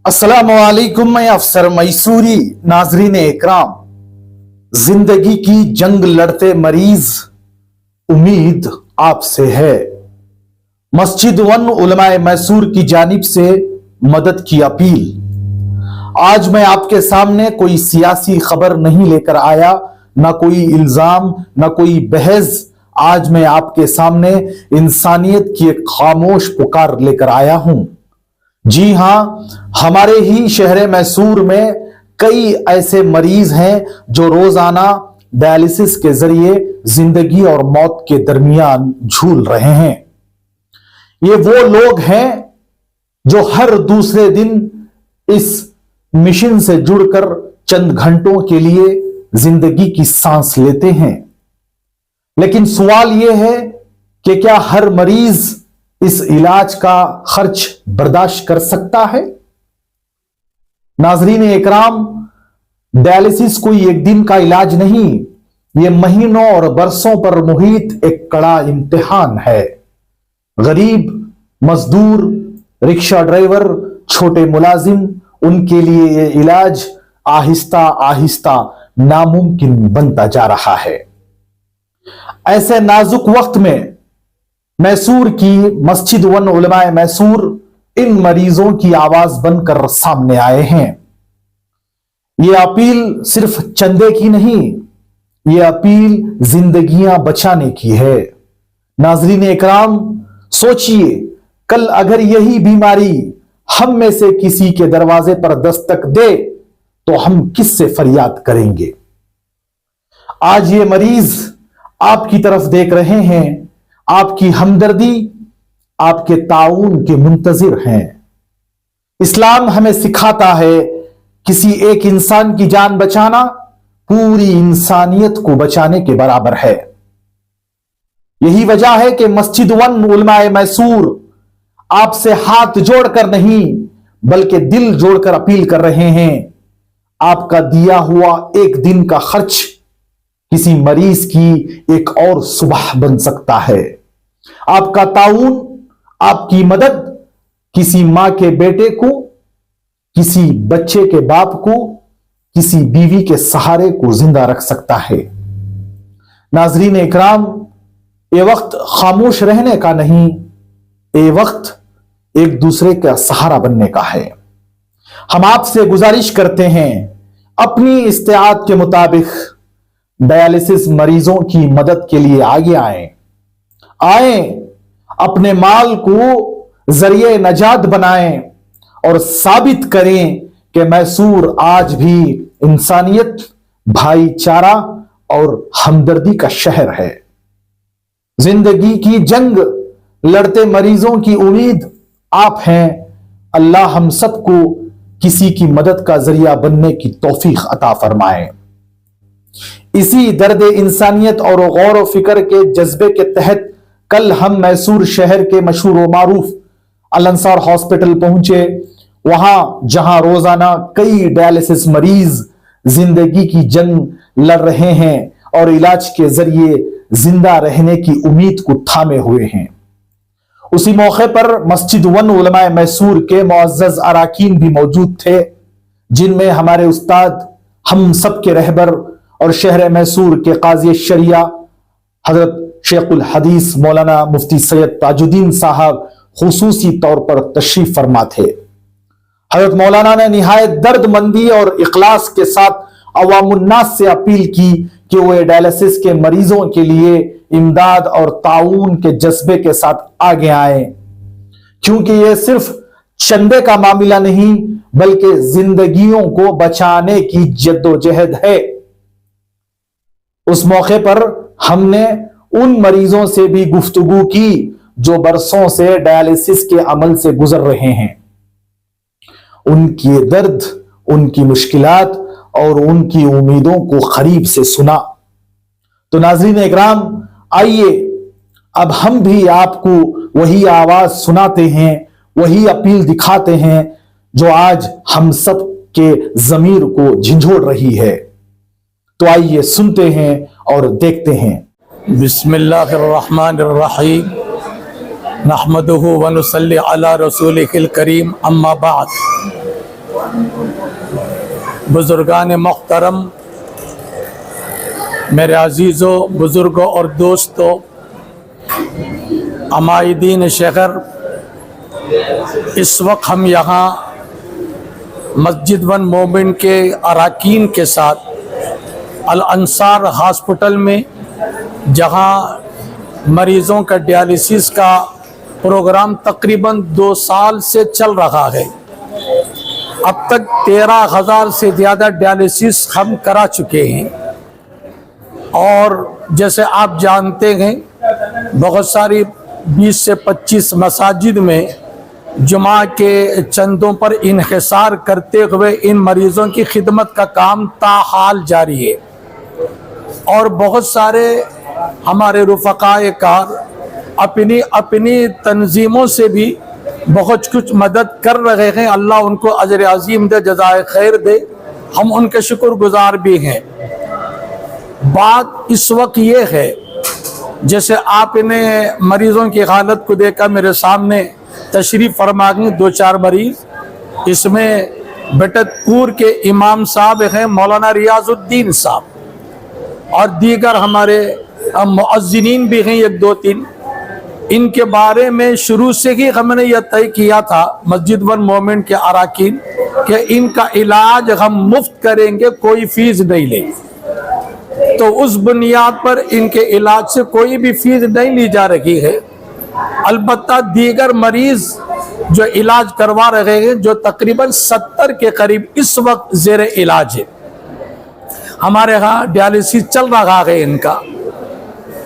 अस्सलाम वालेकुम। मैं अफसर मैसूरी। नाजरीन इकराम, जिंदगी की जंग लड़ते मरीज, उम्मीद आपसे है। मस्जिद वन उलमाए मैसूर की जानिब से मदद की अपील। आज मैं आपके सामने कोई सियासी खबर नहीं लेकर आया, ना कोई इल्जाम, ना कोई बहस। आज मैं आपके सामने इंसानियत की एक खामोश पुकार लेकर आया हूं। जी हां, हमारे ही शहर मैसूर में कई ऐसे मरीज हैं जो रोजाना डायलिसिस के जरिए जिंदगी और मौत के दरमियान झूल रहे हैं। ये वो लोग हैं जो हर दूसरे दिन इस मिशन से जुड़कर चंद घंटों के लिए जिंदगी की सांस लेते हैं। लेकिन सवाल यह है कि क्या हर मरीज इस इलाज का खर्च बर्दाश्त कर सकता है? नाजरीन इकराम, डायलिसिस कोई एक दिन का इलाज नहीं, यह महीनों और बरसों पर मुहित एक कड़ा इम्तिहान है। गरीब, मजदूर, रिक्शा ड्राइवर, छोटे मुलाजिम, उनके लिए यह इलाज आहिस्ता आहिस्ता नामुमकिन बनता जा रहा है। ऐसे नाजुक वक्त में मैसूर की मस्जिद वन उलमाए मैसूर इन मरीजों की आवाज बनकर सामने आए हैं। यह अपील सिर्फ चंदे की नहीं, यह अपील जिंदगियां बचाने की है। नाजरीन इकराम, सोचिए, कल अगर यही बीमारी हम में से किसी के दरवाजे पर दस्तक दे तो हम किससे फरियाद करेंगे? आज ये मरीज आपकी तरफ देख रहे हैं, आपकी हमदर्दी, आपके ताउन के मुंतजिर हैं। इस्लाम हमें सिखाता है किसी एक इंसान की जान बचाना पूरी इंसानियत को बचाने के बराबर है। यही वजह है कि मस्जिद वन उलमाए मैसूर आपसे हाथ जोड़कर नहीं बल्कि दिल जोड़कर अपील कर रहे हैं। आपका दिया हुआ एक दिन का खर्च किसी मरीज की एक और सुबह बन सकता है। आपका ताउन, आपकी मदद किसी मां के बेटे को, किसी बच्चे के बाप को, किसी बीवी के सहारे को जिंदा रख सकता है। नाजरीन इकराम, ये वक्त खामोश रहने का नहीं, ये वक्त एक दूसरे का सहारा बनने का है। हम आपसे गुजारिश करते हैं, अपनी इस्तेआत के मुताबिक डायलिसिस मरीजों की मदद के लिए आगे आए, अपने माल को जरिए नजात बनाएं और साबित करें कि मैसूर आज भी इंसानियत, भाईचारा और हमदर्दी का शहर है। जिंदगी की जंग लड़ते मरीजों की उम्मीद आप हैं। अल्लाह हम सबको किसी की मदद का जरिया बनने की तौफीक अता फरमाए। इसी दर्द इंसानियत और गौर फिक्र के जज्बे के तहत कल हम मैसूर शहर के मशहूर व मारूफ अल अंसार हॉस्पिटल पहुंचे। वहां जहां रोजाना कई डायलिसिस मरीज जिंदगी की जंग लड़ रहे हैं और इलाज के जरिए जिंदा रहने की उम्मीद को थामे हुए हैं, उसी मौके पर मस्जिद वन उलमाए मैसूर के मुअज़्ज़ज़ अराकीन भी मौजूद थे, जिनमें हमारे उस्ताद, हम सब के रहबर और शहर मैसूर के काजी शरिया हजरत शेखुल हदीस मौलाना मुफ्ती सैयद ताजुद्दीन साहब खुसूसी तौर पर तशरीफ फरमा थे। हजरत मौलाना ने निहायत दर्दमंदी और इखलास के साथ अवामुन्नास से अपील की कि वो डायलिसिस के मरीजों के लिए इमदाद और ताउन के जज्बे के साथ आगे आए, क्योंकि यह सिर्फ चंदे का मामला नहीं बल्कि जिंदगियों को बचाने की जद्दोजहद है। उस मौके पर हमने उन मरीजों से भी गुफ्तगू की जो बरसों से डायलिसिस के अमल से गुजर रहे हैं। उनकी दर्द, उनकी मुश्किलात और उनकी उम्मीदों को करीब से सुना। तो नाज़रीन इकराम, आइए अब हम भी आपको वही आवाज सुनाते हैं, वही अपील दिखाते हैं जो आज हम सब के ज़मीर को झंझोड़ रही है। तो आइए सुनते हैं और देखते हैं। बिस्मिल्लाहिर्रहमानिर्रहीम, नहमदुहु व नुसल्ली अला रसूलिहिल करीम, अम्मा बाद। बुजुर्गान मुहतरम, मेरे अजीज़ों, बुज़ुर्गों और दोस्तों, अमायदीन शहर, इस वक्त हम यहाँ मस्जिद वन मोमिन के अरकान के साथ अल अंसार हॉस्पिटल में, जहाँ मरीज़ों का डायलिसिस का प्रोग्राम तकरीबन 2 साल से चल रहा है। अब तक 13,000 से ज़्यादा डायलिसिस हम करा चुके हैं। और जैसे आप जानते हैं, बहुत सारी 20 से 25 मसाजिद में जुमा के चंदों पर इन्हिसार करते हुए इन मरीज़ों की खिदमत का काम ताहाल जारी है। और बहुत सारे हमारे रुफ़क़ाए कार अपनी अपनी तंजीमों से भी बहुत कुछ मदद कर रहे हैं। अल्लाह उनको अजर अजीम दे, जज़ाए खैर दे, हम उनके शुक्रगुजार भी हैं। बात इस वक्त ये है, जैसे आपने मरीज़ों की हालत को देखा, मेरे सामने तशरीफ़ फरमा गए 2-4 मरीज़। इसमें बटतपुर के इमाम साहब हैं मौलाना रियाजुद्दीन साहब, और दीगर हमारे मुअज्जिनीन भी हैं 1-2-3। इनके बारे में शुरू से ही हमने यह तय किया था मस्जिद वन मोमिन के अरकान कि इनका इलाज हम मुफ्त करेंगे, कोई फीस नहीं लेंगे। तो उस बुनियाद पर इनके इलाज से कोई भी फीस नहीं ली जा रही है। अलबत्ता दीगर मरीज जो इलाज करवा रहे हैं, जो तकरीबन 70 के करीब इस वक्त ज़ेर इलाज है। हमारे यहाँ डायलिसिस चल रहा है इनका,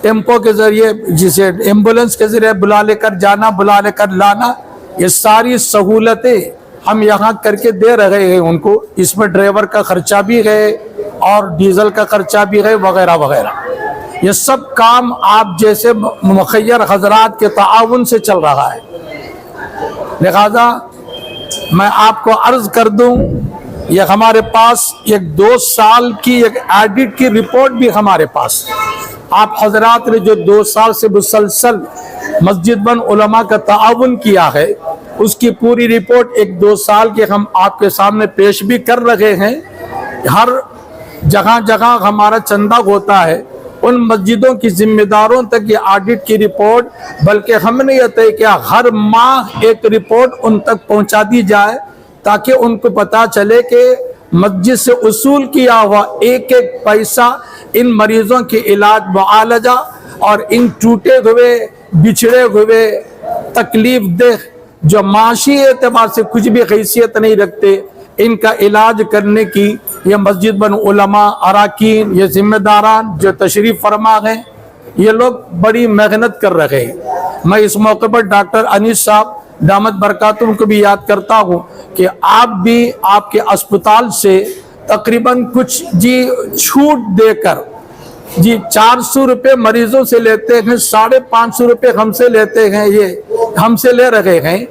टेम्पो के ज़रिए, जिसे एम्बुलेंस के ज़रिए बुला लेकर जाना, बुला लेकर लाना, ये सारी सहूलतें हम यहाँ करके दे रहे हैं उनको। इसमें ड्राइवर का खर्चा भी है और डीजल का खर्चा भी है, वगैरह वगैरह। ये सब काम आप जैसे मुखय्यर हजरात के ताआवुन से चल रहा है। लिहाजा मैं आपको अर्ज कर दूं, ये हमारे पास एक 2 साल की एक ऑडिट की रिपोर्ट भी हमारे पास, आप हजरात ने जो 2 साल से मुसलसल मस्जिद वन उलमा का ताआवुन किया है, उसकी पूरी रिपोर्ट 1-2 साल के हम आपके सामने पेश भी कर रहे हैं। हर जगह जगह हमारा चंदा होता है, उन मस्जिदों की जिम्मेदारों तक ये ऑडिट की रिपोर्ट, बल्कि हमने यह तय किया हर माह एक रिपोर्ट उन तक पहुंचा दी जाए, ताकि उनको पता चले कि मस्जिद से उसूल किया हुआ एक एक पैसा इन मरीजों के इलाज, मुआलजा और इन टूटे हुए, बिछड़े हुए, तकलीफ देह, जो माशी एतबार से कुछ भी हैसियत नहीं रखते, इनका इलाज करने की ये मस्जिद बन उलमा, अरकान, ये जिम्मेदारान जो तशरीफ़ फरमा हैं, ये लोग बड़ी मेहनत कर रहे हैं। मैं इस मौके पर डॉक्टर अनीस साहब दामत बरकातुहू को भी याद करता हूँ कि आप भी आपके अस्पताल से तकरीबन कुछ जी छूट देकर जी 400 रुपये मरीजों से लेते हैं, 550 रुपये हमसे लेते हैं, ये हमसे ले रहे हैं,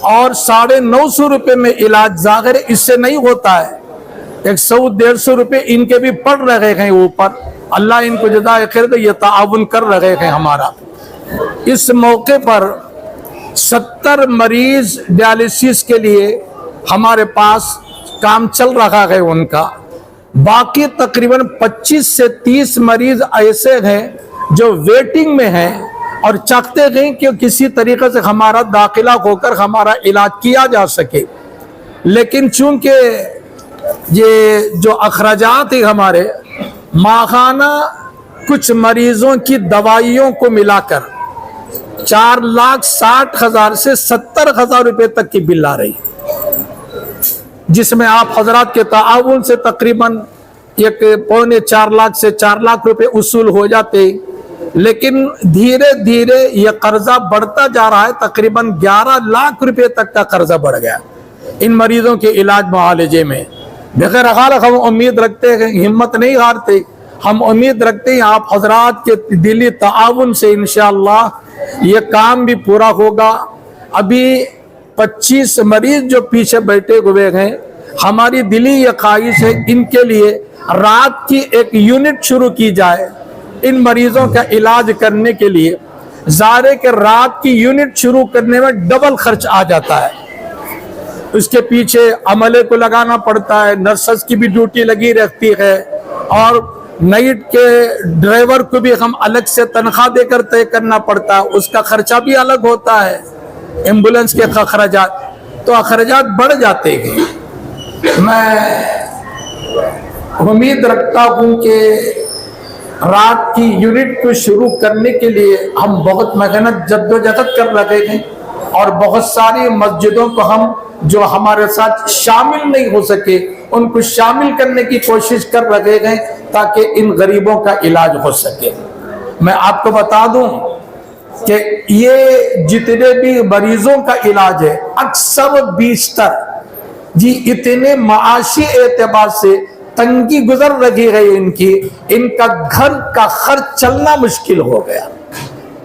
और 950 रुपये में इलाज जाहिर इससे नहीं होता है। 100-150 रुपये इनके भी पड़ रहे हैं ऊपर। अल्लाह इनको जज़ाए खैर दे, ये ताआवुन कर रहे हैं हमारा। इस मौके पर 70 मरीज डायलिसिस के लिए हमारे पास काम चल रहा है उनका। बाकी तकरीबन 25 से 30 मरीज ऐसे हैं जो वेटिंग में हैं और चाहते हैं कि किसी तरीके से हमारा दाखिला होकर हमारा इलाज किया जा सके। लेकिन चूंकि ये जो अखराजात है हमारे माहाना, कुछ मरीजों की दवाइयों को मिलाकर 4,60,000 से 70,000 रुपये तक की बिल आ रही, जिसमें आप हजरात के ताआवुन से तकरीबन 1.25 लाख से 4 लाख रुपए उसूल हो जाते। लेकिन धीरे धीरे ये कर्जा बढ़ता जा रहा है, तकरीबन 11 लाख रुपए तक का कर्जा बढ़ गया इन मरीजों के इलाज मुआलजे में। बगैर हाल हम उम्मीद रखते हैं, हिम्मत नहीं हारते, हम उम्मीद रखते हैं आप हजरात के दिली ताआवुन से इंशाअल्लाह ये काम भी पूरा होगा। अभी 25 मरीज जो पीछे बैठे हुए हैं, हमारी दिली ये ख्वाहिश है इनके लिए रात की एक यूनिट शुरू की जाए इन मरीजों का इलाज करने के लिए। ज़ाहिर के रात की यूनिट शुरू करने में डबल खर्च आ जाता है। اس کے پیچھے عملے کو لگانا پڑتا ہے, نرسز کی بھی ڈیوٹی لگی رہتی ہے, اور نائٹ کے ڈرائیور کو بھی ہم الگ سے تنخواہ دے کر طے کرنا پڑتا ہے, اس کا خرچہ بھی الگ ہوتا ہے, ایمبولینس کے اخراجات, تو اخراجات بڑھ جاتے ہیں. میں امید رکھتا ہوں کہ رات کی یونٹ کو شروع کرنے کے لیے ہم بہت محنت جدوجہد کر رہے ہیں, اور بہت ساری مسجدوں کو ہم جو ہمارے ساتھ شامل نہیں ہو سکے ان کو شامل کرنے کی کوشش کر رہے ہیں تاکہ ان غریبوں کا علاج ہو سکے. میں آپ کو بتا دوں کہ یہ جتنے بھی مریضوں کا علاج ہے اکثر بیشتر جی اتنے معاشی اعتبار سے تنگی گزر رہی ہے ان کا گھر کا خرچ چلنا مشکل ہو گیا.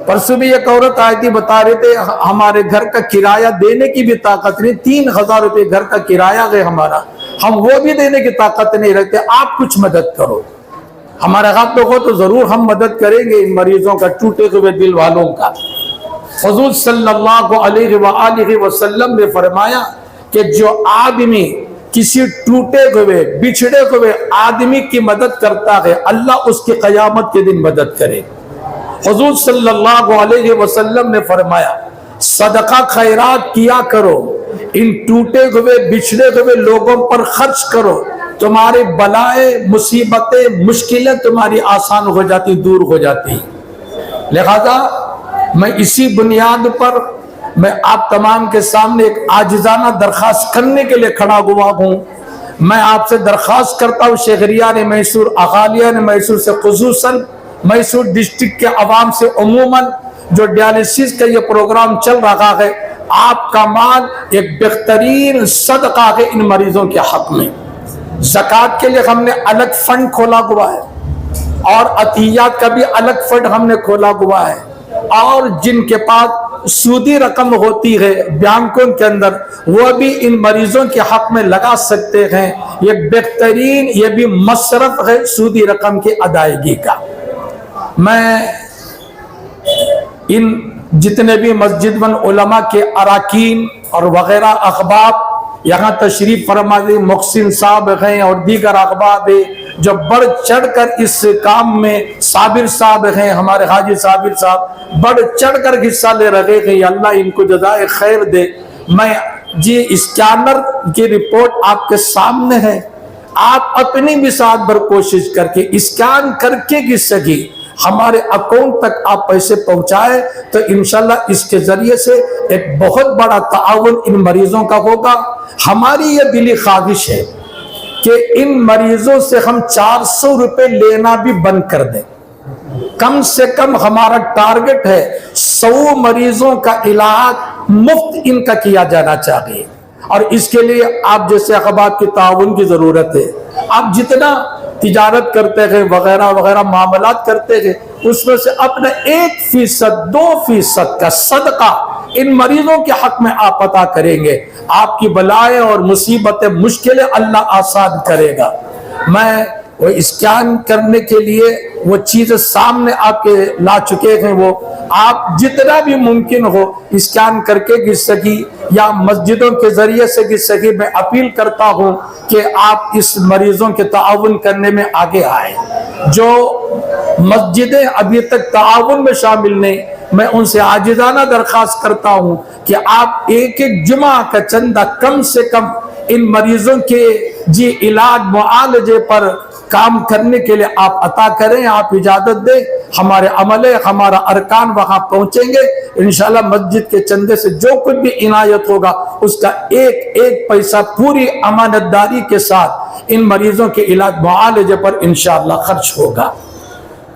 پرسوں بھی ایک عورت آئی تھی, بتا رہے تھے ہمارے گھر کا کرایہ دینے کی بھی طاقت نہیں, 3000 روپے گھر کا کرایہ ہے ہمارا, ہم وہ بھی دینے کی طاقت نہیں رکھتے, آپ کچھ مدد کرو. ہمارے ہاتھ میں ہو تو ضرور ہم مدد کریں گے ان مریضوں کا, ٹوٹے ہوئے دل والوں کا. حضور صلی اللہ علیہ وآلہ وسلم نے فرمایا کہ جو آدمی کسی ٹوٹے ہوئے بچھڑے ہوئے آدمی کی مدد کرتا ہے اللہ اس کی قیامت کے دن مدد کرے. حضور صلی اللہ علیہ وسلم نے فرمایا صدقہ خیرات کیا کرو, ان ٹوٹے ہوئے بچھڑے ہوئے لوگوں پر خرچ کرو, تمہارے بلائیں مصیبتیں مشکلیں تمہاری آسان ہو جاتی, دور ہو جاتی. لہذا میں اسی بنیاد پر میں آپ تمام کے سامنے ایک عاجزانہ درخواست کرنے کے لیے کھڑا ہوا ہوں. میں آپ سے درخواست کرتا ہوں, شہریان میسور, اقالیان میسور سے خصوصاً میسور ڈسٹرکٹ کے عوام سے عموماً, جو ڈیالسس کا یہ پروگرام چل رہا ہے, آپ کا مال ایک بہترین صدقہ ہے ان مریضوں کے حق میں. زکوٰۃ کے لیے ہم نے الگ فنڈ کھولا ہوا ہے, اور عطیات کا بھی الگ فنڈ ہم نے کھولا ہوا ہے, اور جن کے پاس سودی رقم ہوتی ہے بینکوں کے اندر وہ بھی ان مریضوں کے حق میں لگا سکتے ہیں. یہ بہترین یہ بھی مصرف ہے سودی رقم کی ادائیگی کا. میں ان جتنے بھی مسجد من علماء کے اراکین اور وغیرہ احباب یہاں تشریف فرما دی, محسن صاحب ہیں اور دیگر احباب جو بڑھ چڑھ کر اس کام میں, صابر صاحب ہیں, ہمارے حاجی صابر صاحب بڑھ چڑھ کر حصہ لے رہے ہیں, اللہ ان کو جزائے خیر دے. میں جی اسکینر کی رپورٹ آپ کے سامنے ہے, آپ اپنی بھی ساتھ بھر کوشش کر کے اسکین کر کے کی سکی ہمارے اکاؤنٹ تک آپ پیسے پہنچائے تو انشاءاللہ اس کے ذریعے سے ایک بہت بڑا تعاون ان مریضوں کا ہوگا. ہماری یہ دلی خواہش ہے کہ ان مریضوں سے ہم 400 روپے لینا بھی بند کر دیں. کم سے کم ہمارا ٹارگٹ ہے 100 مریضوں کا علاج مفت ان کا کیا جانا چاہیے, اور اس کے لیے آپ جیسے احباب کی تعاون کی ضرورت ہے. آپ جتنا تجارت کرتے ہیں وغیرہ وغیرہ معاملات کرتے ہیں اس میں سے اپنا 1%, 2% کا صدقہ ان مریضوں کے حق میں آپ عطا کریں گے, آپ کی بلائیں اور مصیبتیں مشکلیں اللہ آسان کرے گا. میں وہ اسکین کرنے کے لیے وہ چیزیں سامنے آپ کے لا چکے ہیں, وہ آپ جتنا بھی ممکن ہو اسکین کر کے گر سکی یا مسجدوں کے ذریعے سے گر سکی. میں اپیل کرتا ہوں کہ آپ اس مریضوں کے تعاون کرنے میں آگے آئیں. جو مسجدیں ابھی تک تعاون میں شامل نہیں, میں ان سے عاجزانہ درخواست کرتا ہوں کہ آپ ایک جمعہ کا چندہ کم سے کم ان مریضوں کے جی علاج معالجے پر کام کرنے کے لیے آپ عطا کریں, آپ اجازت دیں. ہمارے عملے ہمارا ارکان وہاں پہنچیں گے انشاءاللہ. مسجد کے چندے سے جو کچھ بھی عنایت ہوگا اس کا ایک ایک پیسہ پوری امانت داری کے ساتھ ان مریضوں کے علاج معالجے پر انشاءاللہ خرچ ہوگا.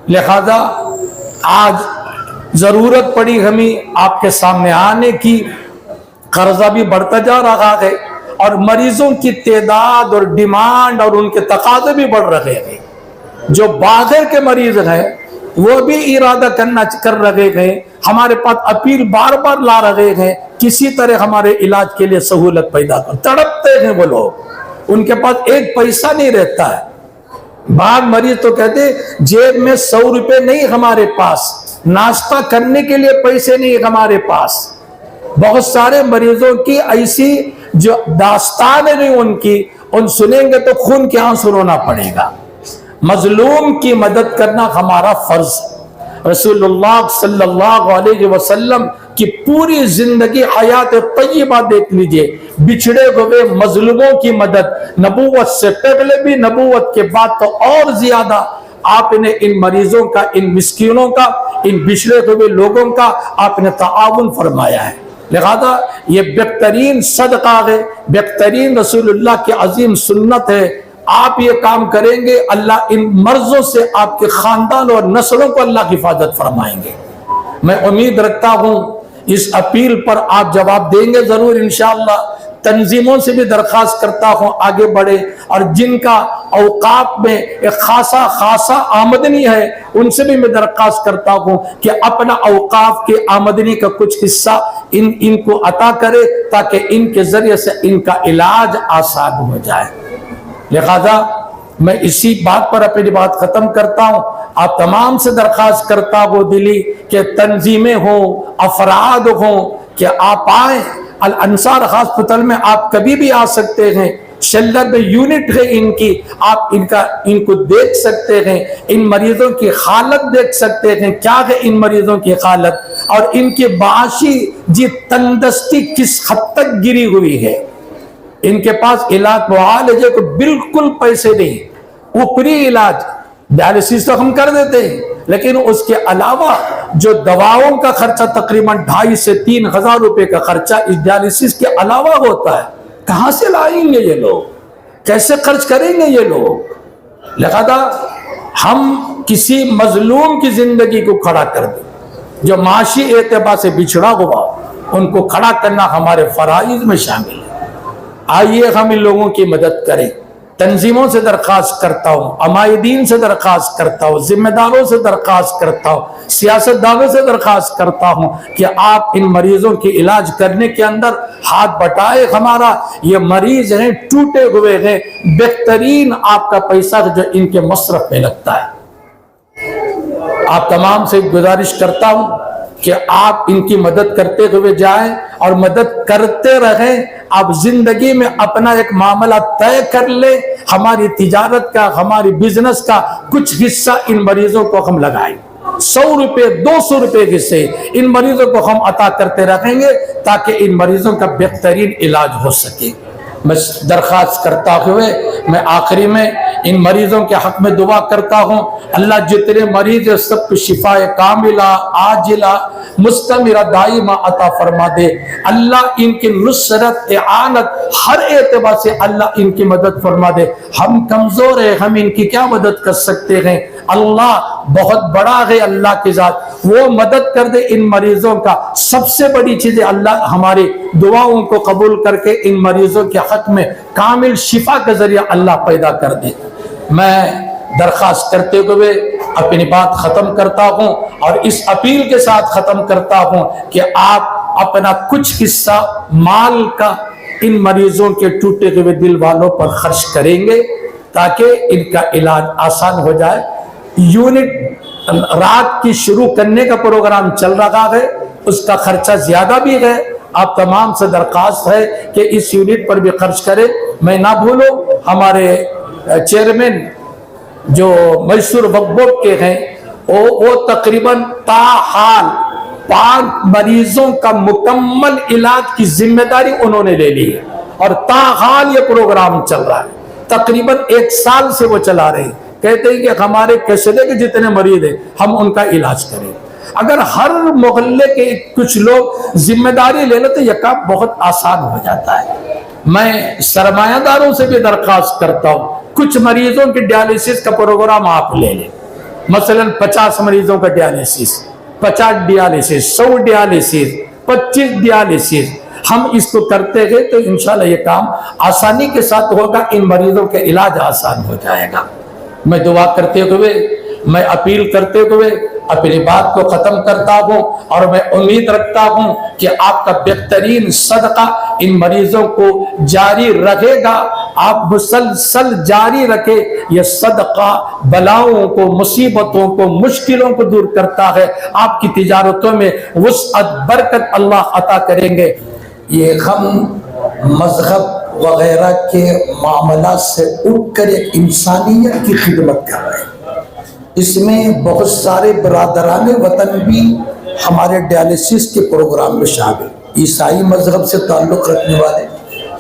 لہذا آج ضرورت پڑی ہمیں آپ کے سامنے آنے کی, قرضہ بھی بڑھتا جا رہا ہے اور مریضوں کی تعداد اور ڈیمانڈ اور ان کے تقاضے بھی بڑھ رہے ہیں. جو باہر کے مریض ہیں وہ بھی ارادہ کر رہے ہیں, ہمارے پاس اپیل بار بار لا رہے ہیں کسی طرح ہمارے علاج کے لیے سہولت پیدا کر. تڑپتے ہیں وہ لوگ, ان کے پاس ایک پیسہ نہیں رہتا ہے. بعض مریض تو کہتے جیب میں 100 روپے نہیں ہمارے پاس, ناشتہ کرنے کے لیے پیسے نہیں ہمارے پاس. بہت سارے مریضوں کی ایسی جو داستان ہے ان کی، ان سنیں گے تو خون کے آنسو رونا پڑے گا۔ مظلوم کی مدد کرنا ہمارا فرض ہے۔ رسول اللہ صلی اللہ علیہ وسلم کی پوری زندگی حیات طیبہ دیکھ لیجئے، بچھڑے ہوئے مظلوموں کی مدد، نبوت سے پہلے بھی، نبوت کے بعد تو اور زیادہ آپ نے ان مریضوں کا، ان مسکینوں کا، ان بچھڑے ہوئے لوگوں کا آپ نے تعاون فرمایا ہے۔ لہذا یہ بہترین صدقہ ہے، بہترین رسول اللہ کی عظیم سنت ہے۔ آپ یہ کام کریں گے، اللہ ان مرضوں سے آپ کے خاندان اور نسلوں کو اللہ کی حفاظت فرمائیں گے۔ میں امید رکھتا ہوں اس اپیل پر آپ جواب دیں گے ضرور انشاءاللہ۔ تنظیموں سے بھی درخواست کرتا ہوں آگے بڑھے، اور جن کا اوقاف میں ایک خاصا آمدنی ہے ان سے بھی میں درخواست کرتا ہوں کہ اپنا اوقاف کی آمدنی کا کچھ حصہ ان کو عطا کرے، تاکہ ان کے ذریعے سے ان کا علاج آسان ہو جائے۔ لہذا میں اسی بات پر اپنی بات ختم کرتا ہوں۔ آپ تمام سے درخواست کرتا ہوں دلی کہ تنظیمیں ہوں، افراد ہوں، کہ آپ آئیں الانصار ہاسپٹل میں، آپ کبھی بھی آ سکتے ہیں۔ شیلڈر میں یونٹ ہے ان کی، آپ ان کو دیکھ سکتے ہیں، ان مریضوں کی حالت دیکھ سکتے ہیں، کیا ہے ان مریضوں کی حالت، اور ان کی معاشی تندرستی کس حد تک گری ہوئی ہے۔ ان کے پاس علاج معالجے کو بالکل پیسے نہیں، اوپری علاج ڈائلیسس تو ہم کر دیتے ہیں، لیکن اس کے علاوہ جو دواؤں کا خرچہ تقریباً 2,500 سے 3,000 روپے کا خرچہ اس ڈائلیسس کے علاوہ ہوتا ہے۔ کہاں سے لائیں گے یہ لوگ؟ کیسے خرچ کریں گے یہ لوگ؟ لہذا ہم کسی مظلوم کی زندگی کو کھڑا کر دیں، جو معاشی اعتبار سے بچھڑا ہوا، ان کو کھڑا کرنا ہمارے فرائض میں شامل ہے۔ آئیے ہم ان لوگوں کی مدد کریں۔ تنظیموں سے درخواست کرتا ہوں، عمائدین سے درخواست کرتا ہوں، ذمہ داروں سے درخواست کرتا ہوں، سیاستدانوں سے درخواست کرتا ہوں کہ آپ ان مریضوں کی علاج کرنے کے اندر ہاتھ بٹائے۔ ہمارا یہ مریض ہیں، ٹوٹے ہوئے ہیں، بہترین آپ کا پیسہ جو ان کے مصرف میں لگتا ہے۔ آپ تمام سے گزارش کرتا ہوں کہ آپ ان کی مدد کرتے ہوئے جائیں اور مدد کرتے رہیں۔ آپ زندگی میں اپنا ایک معاملہ طے کر لیں، ہماری تجارت کا، ہماری بزنس کا کچھ حصہ ان مریضوں کو ہم لگائیں۔ 100 روپے 200 روپے حصے ان مریضوں کو ہم عطا کرتے رہیں گے، تاکہ ان مریضوں کا بہترین علاج ہو سکے۔ میں درخواست کرتا ہوئے میں آخری میں ان مریضوں کے حق میں دعا کرتا ہوں، اللہ جتنے مریض ہیں سب کو شفا کاملہ، عاجلہ، مستمرہ، دائمہ عطا فرما دے۔ اللہ ان کی نصرت، اعانت ہر اعتبار سے اللہ ان کی مدد فرما دے۔ ہم کمزور ہیں، ہم ان کی کیا مدد کر سکتے ہیں؟ اللہ بہت بڑا ہے، اللہ کی ذات وہ مدد کر دے ان مریضوں کا۔ سب سے بڑی چیز ہے اللہ ہماری دعاؤں کو قبول کر کے ان مریضوں کے حق میں کامل شفا کا ذریعہ اللہ پیدا کر دے۔ میں درخواست کرتے ہوئے اپنی بات ختم کرتا ہوں، اور اس اپیل کے ساتھ ختم کرتا ہوں کہ آپ اپنا کچھ حصہ مال کا ان مریضوں کے ٹوٹے ہوئے دل والوں پر خرچ کریں گے، تاکہ ان کا علاج آسان ہو جائے۔ یونٹ رات کی شروع کرنے کا پروگرام چل رہا ہے، اس کا خرچہ زیادہ بھی ہے۔ آپ تمام سے درخواست ہے کہ اس یونٹ پر بھی خرچ کریں۔ میں نہ بھولوں، ہمارے چیئرمین جو میسور وقف بورڈ کے ہیں، وہ تقریباً تاحال 5 مریضوں کا مکمل علاج کی ذمہ داری انہوں نے لے لی ہے، اور تاحال یہ پروگرام چل رہا ہے۔ تقریباً 1 سال سے وہ چلا رہے ہیں، کہتے ہیں کہ ہمارے قصبے کے جتنے مریض ہیں ہم ان کا علاج کریں۔ اگر ہر محلے کے کچھ لوگ ذمہ داری لے لیں تو یہ کام بہت آسان ہو جاتا ہے۔ میں سرمایہ داروں سے بھی درخواست کرتا ہوں، کچھ مریضوں کی ڈیالیسس کا پروگرام آپ لے لیں، مثلا 50 مریضوں کا ڈیالیسس، 50 ڈیالیسس، 100 ڈیالیسس، 25 ڈیالیسس، ہم اس کو کرتے گئے تو انشاءاللہ یہ کام آسانی کے ساتھ ہوگا، ان مریضوں کے علاج آسان ہو جائے گا۔ میں دعا کرتے ہوئے، میں اپیل کرتے ہوئے اپنی بات کو ختم کرتا ہوں، اور میں امید رکھتا ہوں کہ آپ کا بہترین صدقہ ان مریضوں کو جاری رہے گا۔ آپ مسلسل جاری رکھے، یہ صدقہ بلاؤں کو، مصیبتوں کو، مشکلوں کو دور کرتا ہے۔ آپ کی تجارتوں میں وسعت، برکت اللہ عطا کریں گے۔ یہ ہم مذہب وغیرہ کے معاملات سے اٹھ کر ایک انسانیت کی خدمت کر رہے ہیں. اس میں بہت سارے برادران وطن بھی ہمارے ڈیالسس کے پروگرام میں شامل. عیسائی مذہب سے تعلق رکھنے والے,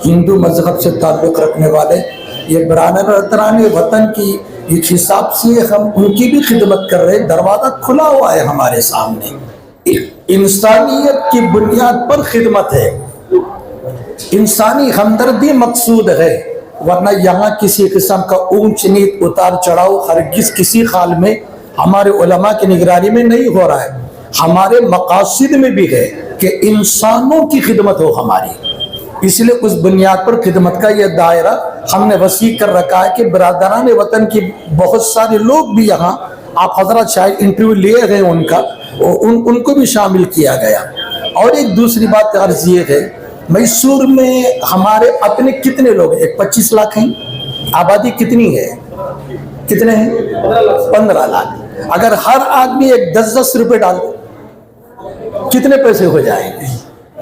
ہندو مذہب سے تعلق رکھنے والے, یہ برادران وطن کی ایک حساب سے ہم ان کی بھی خدمت کر رہے ہیں. دروازہ کھلا ہوا ہے ہمارے سامنے. انسانیت کی بنیاد پر خدمت ہے, انسانی ہمدردی مقصود ہے, ورنہ یہاں کسی قسم کا اونچ نیچ اتار چڑھاؤ ہرگز کسی حال میں ہمارے علماء کی نگرانی میں نہیں ہو رہا ہے. ہمارے مقاصد میں بھی ہے کہ انسانوں کی خدمت ہو ہماری. اس لیے اس بنیاد پر خدمت کا یہ دائرہ ہم نے وسیع کر رکھا ہے کہ برادران وطن کی بہت سارے لوگ بھی یہاں, آپ حضرات شاید انٹرویو لیے گئے ان کا, ان کو بھی شامل کیا گیا. اور ایک دوسری بات عرض یہ ہے, میسور میں ہمارے اپنے کتنے لوگ ہیں؟ 25 لاکھ ہیں. آبادی کتنی ہے؟ کتنے ہیں؟ 15 لاکھ. اگر ہر آدمی ایک 10 روپے ڈال دے کتنے پیسے ہو جائیں گے؟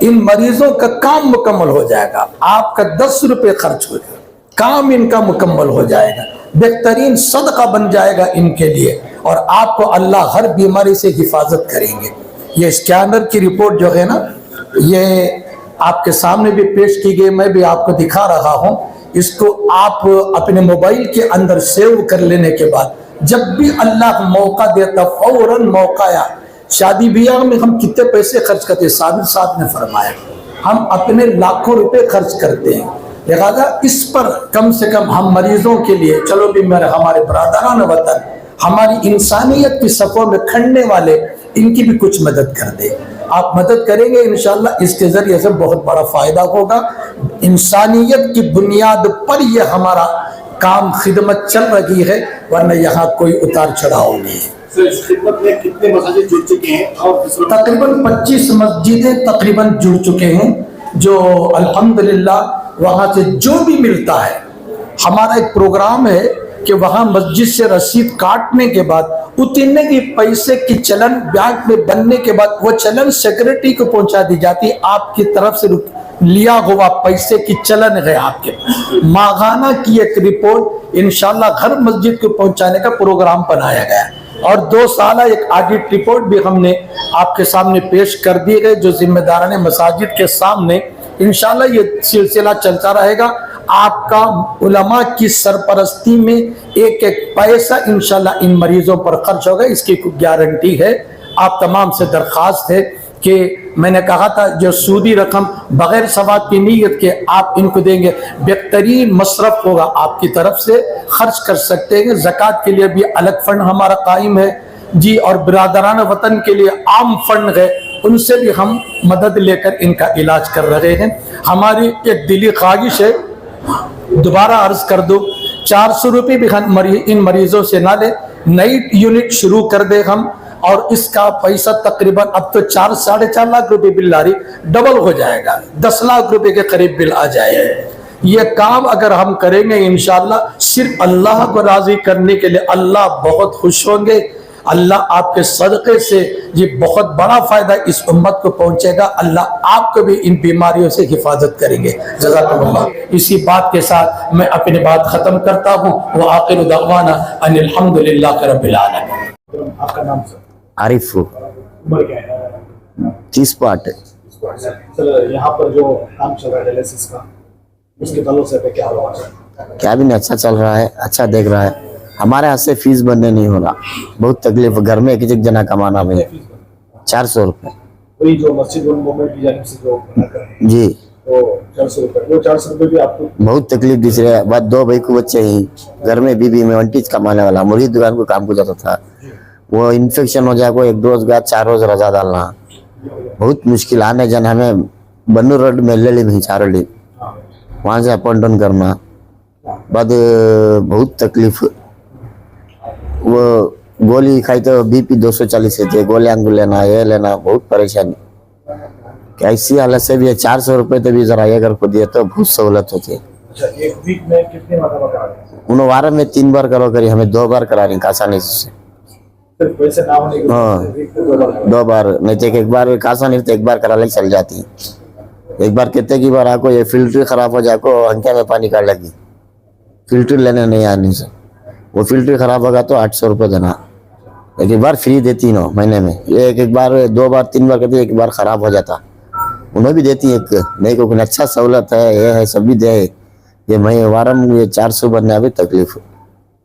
ان مریضوں کا کام مکمل ہو جائے گا. آپ کا 10 روپے خرچ ہو جائے گا, کام ان کا مکمل ہو جائے گا, بہترین صدقہ بن جائے گا ان کے لیے, اور آپ کو اللہ ہر بیماری سے حفاظت کریں گے. یہ اسکینر کی رپورٹ جو ہے نا, یہ آپ کے سامنے بھی پیش کی گئی, میں بھی آپ کو دکھا رہا ہوں. اس کو آپ اپنے موبائل کے اندر سیو کر لینے کے بعد جب بھی اللہ موقع دیتا فوراً موقع آیا. شادی بیاہ میں ہم کتنے پیسے خرچ کرتے ہیں؟ صابر صاحب نے فرمایا ہم اپنے لاکھوں روپے خرچ کرتے ہیں. لہذا اس پر کم سے کم ہم مریضوں کے لیے, چلو بھی ہمارے برادران وطن ہماری انسانیت کی صفوں میں کھڑنے والے, ان کی بھی کچھ مدد کر دیں. آپ مدد کریں گے انشاءاللہ اس کے ذریعے سے بہت بڑا فائدہ ہوگا. انسانیت کی بنیاد پر یہ ہمارا کام خدمت چل رہی ہے, ورنہ یہاں کوئی اتار چڑھاؤ نہیں ہے. اس خدمت میں کتنے مساجد جڑ چکے ہیں؟ اور تقریباً 25 مسجدیں تقریباً جڑ چکے ہیں, جو الحمدللہ وہاں سے جو بھی ملتا ہے. ہمارا ایک پروگرام ہے کہ وہاں مسجد سے رسید کاٹنے کے بعد اتنے کی پیسے کی چلن بینک میں بننے کے بعد وہ چلن سیکرٹری کو پہنچا دی جاتی. آپ کی طرف سے لیا ہوا پیسے کی چلن ہے آپ کے ماہانہ کی ایک رپورٹ انشاءاللہ ہر مسجد کو پہنچانے کا پروگرام بنایا گیا ہے. اور 2 سالہ ایک آڈٹ رپورٹ بھی ہم نے آپ کے سامنے پیش کر دی گئی, جو ذمہ داران مساجد کے سامنے انشاءاللہ یہ سلسلہ چلتا رہے گا. آپ کا علماء کی سرپرستی میں ایک ایک پیسہ انشاءاللہ ان مریضوں پر خرچ ہوگا, اس کی گارنٹی ہے. آپ تمام سے درخواست ہے کہ میں نے کہا تھا جو سودی رقم بغیر ثواب کی نیت کے آپ ان کو دیں گے, بہترین مصرف ہوگا, آپ کی طرف سے خرچ کر سکتے ہیں. زکوٰۃ کے لیے بھی الگ فنڈ ہمارا قائم ہے جی, اور برادران وطن کے لیے عام فنڈ ہے, ان سے بھی ہم مدد لے کر ان کا علاج کر رہے ہیں. ہماری ایک دلی خواہش ہے, دوبارہ عرض کر دو, 400 روپے بھی ان مریضوں سے نہ لیں, نئی یونٹ شروع کر دے ہم, اور اس کا پیسہ تقریباً اب تو 4-4.5 لاکھ روپے بل آ رہی, ڈبل ہو جائے گا, 10 لاکھ روپے کے قریب بل آ جائے گا. یہ کام اگر ہم کریں گے انشاءاللہ صرف اللہ کو راضی کرنے کے لیے, اللہ بہت خوش ہوں گے. اللہ آپ کے صدقے سے یہ بہت بڑا فائدہ اس امت کو پہنچے گا. اللہ آپ کو بھی ان بیماریوں سے حفاظت کریں گے. جزاکم اللہ. اسی بات کے ساتھ میں اپنی بات ختم کرتا ہوں. وآخر دعوانا ان الحمدللہ رب العالمین. آپ کا نام سر؟ عارف عمر کیا ہے؟ 30 پارٹ. سر یہاں پر جو کام چل رہا ہے ڈائلیسس کا, اس کے تعلق سے کیا ہوا ہے؟ کیا بھی نہیں, اچھا چل رہا ہے, اچھا دیکھ رہا ہے. ہمارے ہاتھ سے فیس بننے نہیں ہو رہا, بہت تکلیف. گھر میں ایک جنا کمانا میں 400 روپے. وہی جو مسجد گورنمنٹ کی جانب سے جو بنا کر رہے ہیں جی, تو 400 روپے, وہ 400 روپے بھی آپ کو بہت تکلیف دس رہے. بعد 2 بھائی کو بچے ہیں گھر میں, بیوی میں 20 کمانے والا, مرغی دکان کو کام کو جاتا تھا. وہ انفیکشن ہو جائے, کو 1 روز گیا 4 روز رضا ڈالنا, بہت مشکل. آنے جانا ہمیں بنو روڈ میں لے میں 4 ڈی, وہاں سے اپ اینڈ ڈاؤن کرنا. بعد بہت تکلیف. وہ گولی کھائی تو بی پی 240 سے تھے, گولیاں لینا, یہ لینا, بہت پریشانی. ایسی حالت سے بھی 400 روپے تو بھی ذرا یہ اگر کو دیے تو بہت سہولت ہوتی ہے. اچھا, ایک ویک میں کتنے مرتبہ کرا رہے ہیں؟ انہوں وارہ میں 3 بار کرو کری, ہمیں 2 بار کرا رہی ہیں آسانی سے. صرف پیسے نہ ہونے کے ہاں, ویک میں 2 بار 2 بار نہیں تو 1 بار آسانی تو 1 بار کرا لے چل جاتی ہیں. एक बार कहते कि बार आपको ये फिल्टर खराब हो जाए को अंकिया में पानी काट लगी, फिल्टर लेने नहीं आने से, वो फिल्टर खराब होगा तो 800 रुपये देना। एक बार फ्री देती ना महीने में, ये एक बार 2 बार 3 बार कहते एक बार खराब हो जाता, उन्हें भी देती एक नहीं को अच्छा सहूलत है, ये है सब भी दे। ये मैं वारम ये 400 बनने अभी तकलीफ,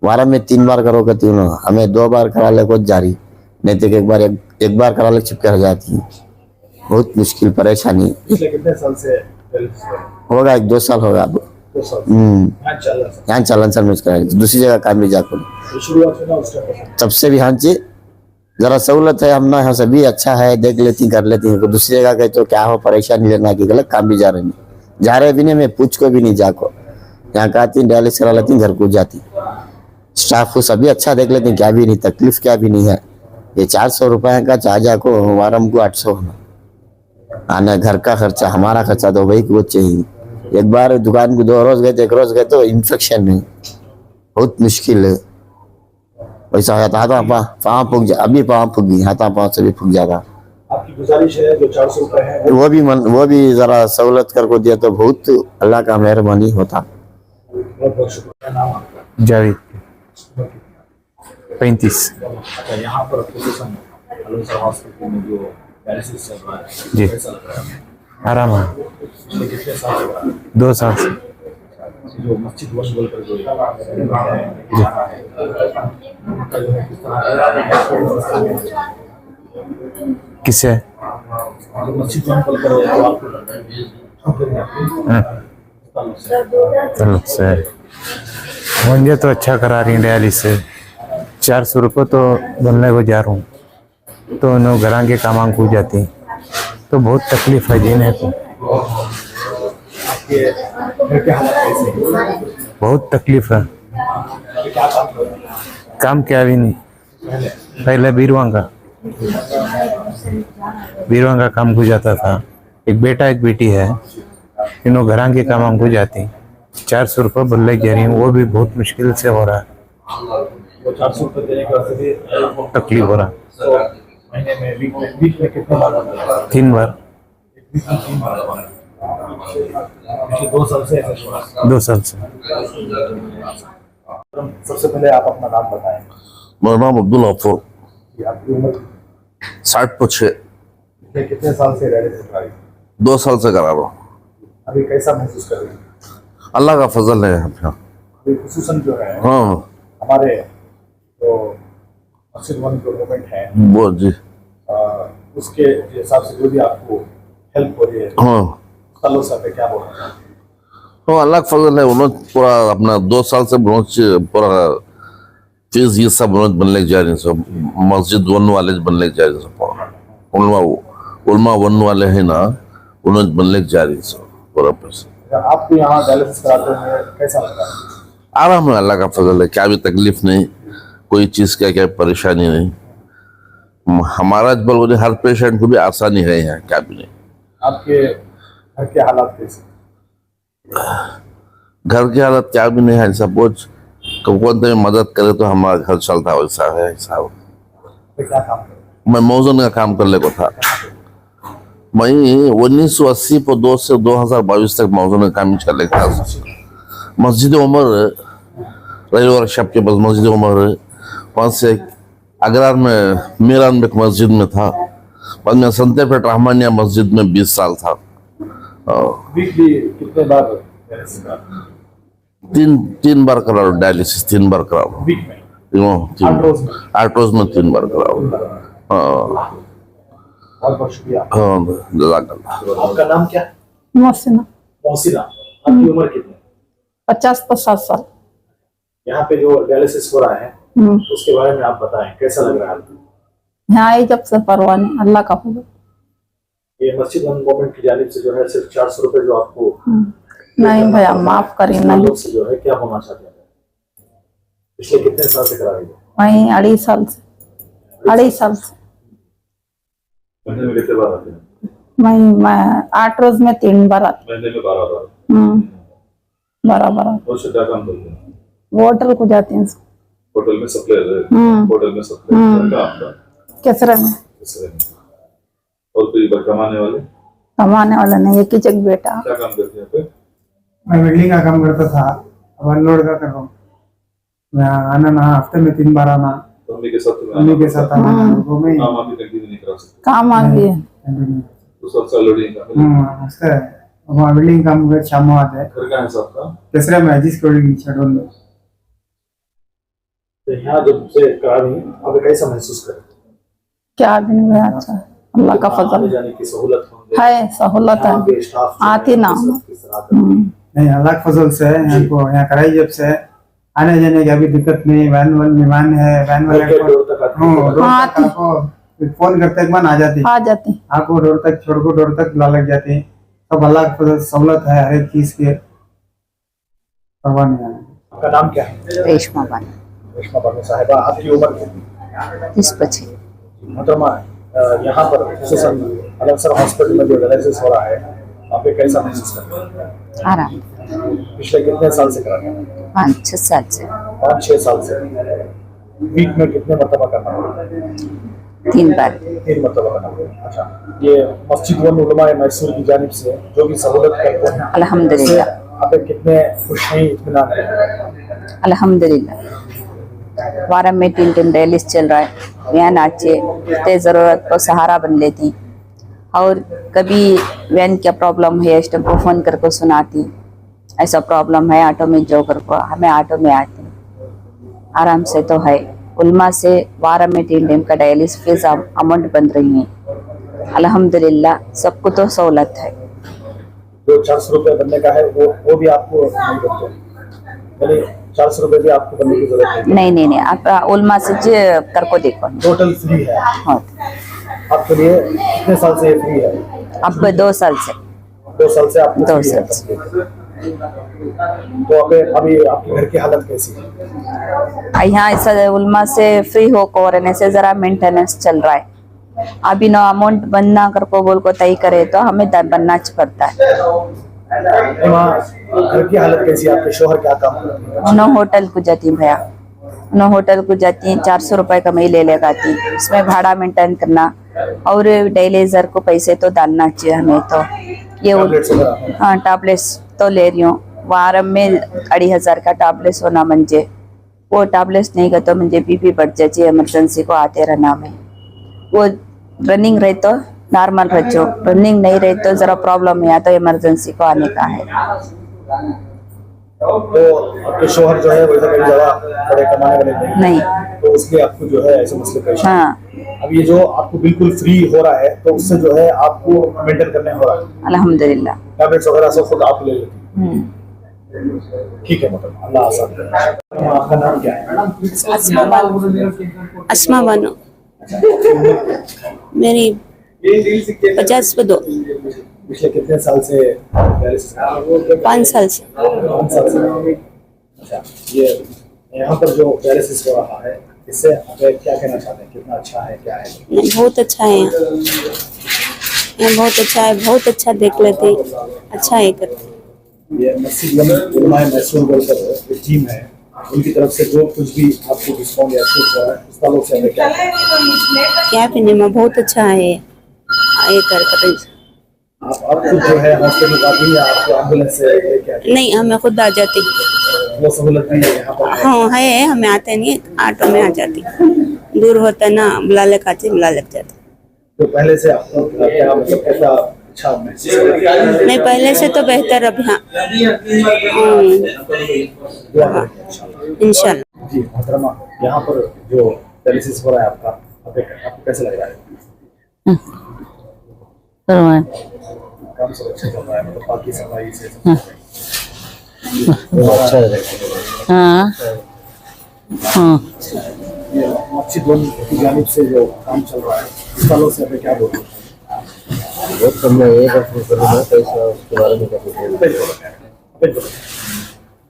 वारम में 3 बार करो कहती हूँ, हमें 2 बार करा ले कुछ जारी नहीं तो एक बार करा ले चिपके रह जाती, बहुत मुश्किल परेशानी। पिछले कितने साल से डायलिसिस कर रहे हैं? होगा 1-2 साल होगा अब। 2 साल से यहाँ चल रहा है। यहाँ चलन सर में इसका दूसरी जगह काम भी जाकर तो शुरुआत में ना उस टाइम तब से भी हाँ जी जरा सहूलत है, हम ना यहाँ सभी अच्छा है देख लेती कर लेती हैं, दूसरी जगह गए तो क्या हो परेशानी लेना की गलत काम भी जा रहे भी नहीं, मैं पूछ को भी नहीं जाको, यहाँ का आती डायलिसिस करा लेती घर को जाती, स्टाफ को सभी अच्छा देख लेते क्या भी नहीं तकलीफ क्या भी नहीं है। ये 400 रुपये का चार्जा को वारम को 800 होना, आने घर का खर्चा हमारा खर्चा तो वही को चाहिए। एक बार दुकान को 2 रोज गए थे, 1 रोज गए तो इन्फेक्शन नहीं, बहुत मुश्किल है। वैसा होता हाथा पाँव फूक जा, अभी पाँव फूक गई, हाथा पाँव से भी फूक जाता। आपकी गुजारिश है जो 400 रुपये है वो भी जरा सहूलत कर को दिया तो बहुत अल्लाह का मेहरबानी होता। बहुत बहुत शुक्रिया। नाम आपका? जावेद 35। अच्छा, यहाँ पर खुसूसन अलंसर हॉस्पिटल में जो डायलिसिस चल रहा है जी। कैसा लग रहा है? आराम है, पिछले कितने साल से हो रहा है? 2 साल से। जो मस्जिद वन बोल कर जो उनका जो है किस तरह किससे? जो मस्जिद वन बोल कर जो आपको तलब से मुझे तो अच्छा करा रही डायलिसिस। 400 रुपये तो बनने को जा रहा हूँ, तो नो घर के काम को जाती तो बहुत तकलीफ है जीने को, आपके घर के हालात कैसे हैं? बहुत तकलीफ है। अभी क्या काम कर रहे हैं? काम क्या भी नहीं, पहले बीरवां का काम को जाता था, एक बेटा एक बेटी है, तीनों घर के काम को जाती। 400 रुपये बदले जा रही हूँ, वो भी बहुत मुश्किल से हो रहा है, वो 400 रुपये देने के वैसे भी तकलीफ हो रहा। तो महीने में वीक में कितने बार होता है? 3 बार। वीक में 3 बार। पिछले 2 साल से ऐसा हो रहा है। 2 साल से। सबसे पहले आप अपना नाम बताएं। मेरा नाम अब्दुल गफूर, कि आपकी उम्र 60/6, पिछले कितने साल से डायलिसिस करा रही है? 2 साल से करा रहा हूँ। अभी कैसा महसूस कर रही है? अल्लाह का फजल है यहाँ पे। अभी खुसूसन जो है हाँ हमारे जो मस्जिद वन जो मूवमेंट है वो जी, उसके हिसाब से जो भी आपको हेल्प हो रही है हाँ सालों से पे क्या हो रहा है? तो अल्लाह का फजल है। उन्होंने पूरा अपना 2 साल से पूरा चीज ये सब उन्होंने बनने जा रही सब, मस्जिद वन वाले बनने जा रही सब, उलमा वन वाले हैं ना, उन्होंने बनने जा रही सब पूरा पैसा। आपको यहाँ डायलिसिस कराते हुए कैसा लगा? आराम है, अल्लाह का फजल है, क्या भी तकलीफ नहीं, कोई चीज़ का क्या परेशानी नहीं। हमारा बल्कि हर पेशेंट को भी आसानी है यहाँ, क्या भी नहीं। आपके घर के हालात कैसे? घर की हालत क्या भी नहीं है, सपोज कौन में मदद करे तो हमारा घर चलता है, वैसा है हिसाब। तो क्या काम करें? मैं मौजन का काम करने को था। मैं 1980 को 2 से 2022 तक मौजन का काम चले था। मस्जिद उमर रविवार शब के पास मस्जिद उमर, वहाँ से अगरार में मीरान में एक मस्जिद में था, बाद में संतेपेट रहमानिया मस्जिद में 20 साल था। वीकली कितने बार डायलिसिस कराते? 3 बार कराओ डायलिसिस, 3 बार कराओ वीक में 8 रोज में 3 बार कराओ। हाँ बहुत बहुत शुक्रिया। हाँ जज़ाकल्लाह। आपका नाम क्या? मोहसिना। मोहसिना। आपकी उम्र कितनी? 50 तो 7 साल। यहाँ पे जो डायलिसिस हो रहा है उसके बारे में आप बताएं, कैसा लग रहा है आपको? यहाँ आई जब से परवाह नहीं, अल्लाह का फजल। ये मस्जिद वन गवर्नमेंट की जानिब से जो है सिर्फ 400 रुपए जो आपको नहीं भैया माफ करी नहीं। लोग से जो है क्या होना चाहते हैं? पिछले कितने साल से करा रही है? वहीं 2.5 साल से। 2.5 साल से महीने में कितने बार आते हैं? मैं 8 रोज में 3 बार आती। महीने में 12 बार। बराबर और से क्या काम करते हैं? वो होटल को जाती हैं। होटल में सप्लायर है। होटल में सप्लायर का आपका केसरे में। और कोई कमाने वाले? कमाने वाला नहीं, एक ही जग बेटा। क्या काम करते हैं आप? मैं वेल्डिंग का काम करता था, अब अनलोड का कर रहा हूँ। मैं आना ना, हफ्ते में 3 बार आना, मम्मी के साथ मम्मी के साथ आना, वो में काम आप कंटिन्यू नहीं करा सकते काम आ गई है। तो सबसे लोडिंग का मस्त है। वहाँ वेल्डिंग काम कर शाम में आता है, घर का है सबका। तीसरा में जिस वेल्डिंग शेड्यूल में। तो यहाँ जब से करा रही हैं, आप कैसा महसूस करें? क्या दिन में अच्छा है, अल्लाह का आने फजल जाने की सहूलत होंगे, है, सहूलत यहाँ है। पे स्टाफ जो आती है, ना। किस तरह का है? नहीं, अल्लाह के फजल से यहाँ को यहाँ कराई जब से आने जाने की अभी दिक्कत नहीं। वैन विमान है, वैन वाले घर के को डोर तक आती है। डोर हाँ, तक आपको फोन करते एक बार आ जाती, आ जाती। आपको डोर तक छोड़ को डोर तक ला लग जाती। सब अल्लाह के फजल सहूलत है, हर एक चीज के परवाह नहीं है। आपका नाम क्या है? रेशमा बानो, रेशमा बानो साहिबा, आपकी उम्र कितनी? 30-25। मोहतरमा, यहाँ पर खुसूसन अलमसर हॉस्पिटल में जो डायलिसिस हो रहा है, आप ये कैसा महसूस करते हैं? आराम, पिछले कितने साल से करा रहे हैं? 5-6 साल से 5-6 साल से। वीक में कितने मरतबा करना होगा? 3 बार। 3 मरतबा करना होगा। अच्छा, ये मस्जिद व उलमा मैसूर की जानिब से जो भी सहूलत करते हैं, अल्हम्दुलिल्लाह, आप कितने खुश हैं, इत्मीनान हैं? अल्हम्दुलिल्लाह। वारम में 3 टाइम डायलिस चल रहा है। वैन आचे ते ज़रूरत को सहारा बन लेती, और कभी वैन क्या प्रॉब्लम है इस को फ़ोन करके सुनाती, ऐसा प्रॉब्लम है ऑटो में जो कर को हमें ऑटो में आती आराम से। तो है उल्मा से वारम में 3 टाइम का डायलिस फीस अमाउंट बन रही है। अल्हम्दुलिल्लाह, सबको तो सहूलत है। जो 400 रुपये बनने का है वो भी आपको नहीं बनते, यानी 400 रुपये भी आपको बनने की जरूरत नहीं, आप उल्मा से कर को देखो। टोटल फ्री है हाँ, आपके लिए। कितने साल से ये फ्री है? अब 2 साल से। 2 साल से आपको 2 फ्री है साल तकलीफ। तो अभी आपके घर की हालत कैसी है? यहाँ ऐसा उल्मा से फ्री हो को रहने से जरा मेंटेनेंस चल रहा है। अभी नो अमाउंट बनना कर को बोल को तय करे तो हमें बनना पड़ता है। वहाँ घर की हालत कैसी है? आपके शोहर क्या काम करते हैं? उन्होंने होटल को जाती भैया, उन्होंने होटल को जाती हैं, 400 रुपए कमाई ले लगाती, उसमें भाड़ा मेंटेन करना और डेलीजर को पैसे तो डालना चाहिए हमें। तो ये टैबलेट्स वगैरह? हाँ, टैबलेट्स तो ले रही हूँ। वारम में 2,500 का टैबलेट्स होना मंजे, वो टैबलेट्स नहीं का तो मुझे बीपी बढ़ जाती, इमरजेंसी को आते रहना में। वो रनिंग रहे तो नॉर्मल रहो, रनिंग नहीं रहे तो जरा प्रॉब्लम है तो इमरजेंसी को आने का है। तो आपके शोहर जो है वैसे कई जगह बड़े कमाने वाले नहीं, नहीं। तो उसलिए आपको जो है ऐसे मसले पेश आए। हाँ, अब ये जो आपको बिल्कुल फ्री हो रहा है तो उससे जो है आपको मेंटेन करने हो रहा है, अल्हम्दुलिल्लाह। टैबलेट्स वगैरह सब खुद आप ले लेती हैं। ठीक है, मतलब अल्लाह आसान करे। आपका नाम क्या है? अस्मा बानो, मेरी 50/2। पिछले कितने साल से डायलिसिस कर रहे हो? 5 साल से। 5 साल से। अच्छा, ये यहाँ पर जो डायलिसिस हो रहा है इससे आप क्या कहना चाहते हैं? कितना अच्छा है, क्या है? नहीं, बहुत अच्छा है यहाँ बहुत अच्छा है, बहुत अच्छा देख लेते, अच्छा है करते। ये मस्जिद उलमा मैसूर बोलकर टीम है, उनकी तरफ से जो कुछ भी आपको डिस्काउंट या कुछ इस ताल्लुक से हमें क्या पीने में बहुत अच्छा है ये कर आप खुद जो है हॉस्पिटल आती हैं या आपको एम्बुलेंस से लेके आती हैं? नहीं, हमें खुद आ जाती। वो सहूलत भी यहाँ पर है? हाँ है, हमें आते नहीं, ऑटो में आ जाती। दूर होता ना, बुला ले खाती, बुला लग जाती। तो पहले से आपको क्या मतलब कैसा अच्छा महसूस हो रहा है? नहीं, पहले से तो बेहतर अब यहाँ दुआ करेंगे इंशाल्लाह। इंशाल्लाह। जी मोहतरमा, यहाँ पर जो डायलिसिस हो रहा है आपका, आपको कैसा लग रहा है? काम सब अच्छा चल रहा है, मतलब बाकी सफाई से अच्छा है। ये मस्जिद की जानिब से जो काम चल रहा है इस ताल्लुक से हमें क्या बोलूँ?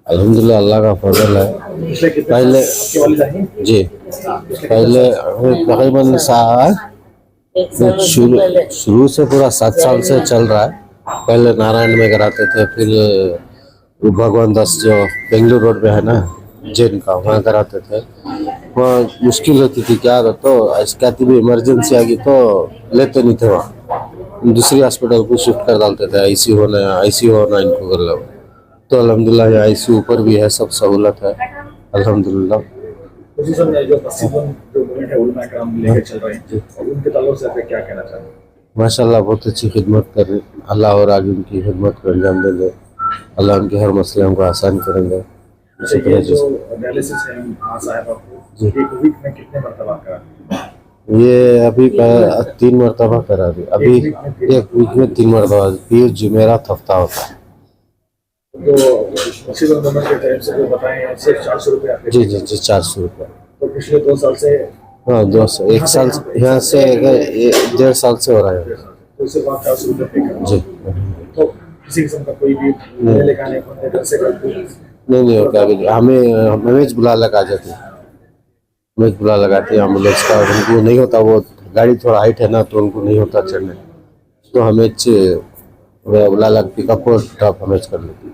अल्हम्दुलिल्लाह, अल्लाह का फजल है। पिछले कितने पहले आपकी वालिदा हैं? जी, पहले तकरीबन शुरू से पूरा 7 साल से चल रहा है। पहले नारायण में कराते थे, फिर भगवान दास जो बेंगलुरु रोड पे है ना जैन का, वहाँ कराते थे। वहाँ मुश्किल होती थी, क्या तो ऐसी कहती भी इमरजेंसी आ गई तो लेते नहीं थे वहाँ, दूसरी हॉस्पिटल को शिफ्ट कर डालते थे, आईसीयू होना इनको कर लो। तो अल्हम्दुलिल्लाह यहाँ आईसीयू ऊपर भी है, सब सहूलत है अल्हम्दुलिल्लाह। जो मस्जिद जो गवर्नमेंट है उलमा कराम लेके चल रहे हैं और उनके ताल्लुक से आप क्या कहना चाहते हैं? माशाल्लाह बहुत अच्छी खिदमत कर रही, अल्लाह और आगे उनकी खिदमत को अंजाम देंगे, अल्लाह उनके हर मसले को आसान करेंगे। अच्छा, ये जो डायलिसिस है हाँ साहब आपको एक वीक में कितने मरतबा करा? ये अभी 3 मरतबा करा दी, अभी एक वीक में 3 मरतबा, पीर जुमेरात हफ्ता होता है। तो मस्जिद और गवर्नमेंट के तरफ से जो बताएं सिर्फ 400 रुपये आपके जी 400 रुपये। तो पिछले 2 साल से हाँ 2 साल, 1 साल यहाँ से 1.5 साल से हो रहा है तो सिर्फ आप 400 रुपये पे कर जी। तो किसी किस्म का कोई भी लेने का नहीं घर से नहीं होता अभी, हमें बुला लगा जाती है, हमें बुला लगाती है एम्बुलेंस का, उनको नहीं होता, वो गाड़ी थोड़ा हाइट है ना तो उनको नहीं होता चढ़ने, तो हमें बुला लग पिकअप और ड्रॉप हमें कर लेती है।